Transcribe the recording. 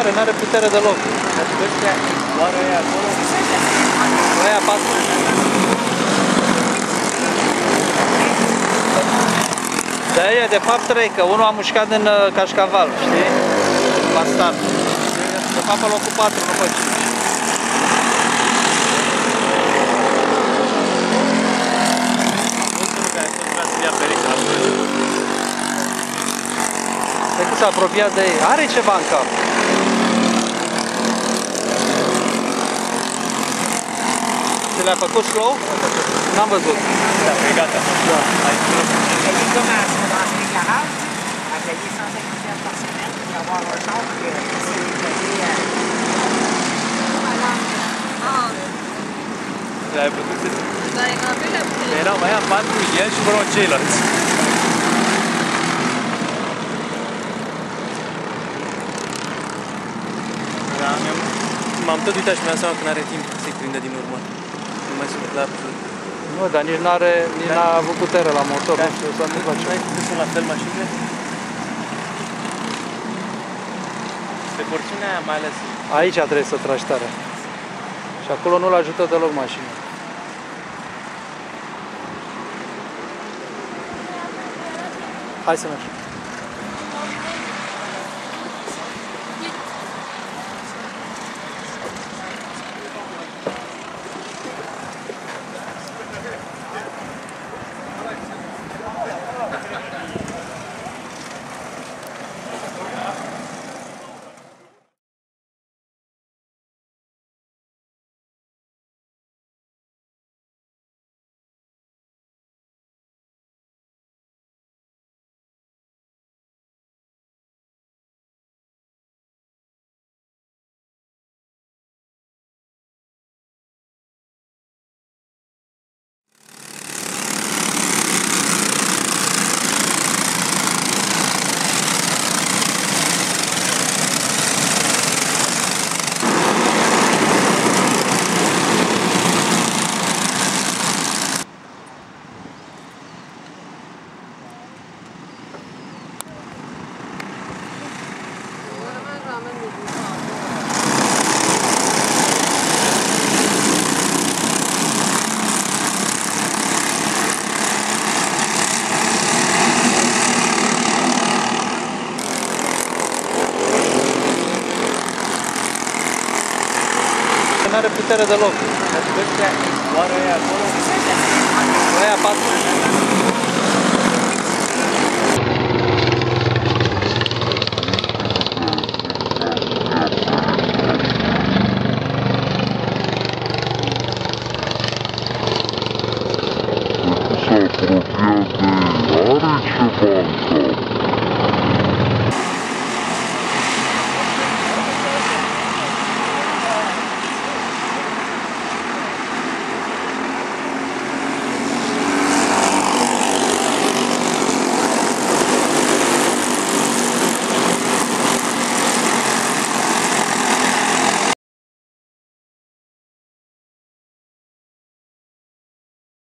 are, n-are putere deloc. Oare aia acolo? Aia 4. Da, e de fapt 3, că unul a mușcat din cașcaval, știi? Bastard. De fapt a locul 4, nu pe 5. De cât s-a apropiat de ei. Are ceva în cap. Ce le-a făcut slow? N-am văzut. Da, e gata. Da. Il commence à rentrer le garage, à payer 150 piastres par semaine pour avoir un char qui s'est payé Ai văzut ce... Dar e în apelea putere. Erau mai am 4 el și vreo ceilalți. Da, m-am tot uitat și mi-am seama că n-are timp să-i prindă din urmă. Nu mai sunt clar. Nu, dar nici n-a avut putere la motor, nu știu, s-a întâmplat ceva. Nu sunt la fel mașinile? Pe porțiunea aia mai ales. Aici trebuie să tragi tare. Și acolo nu-l ajută deloc mașina. Hai să mergem. N-are putere deloc. Oare aia acolo? Aia 4.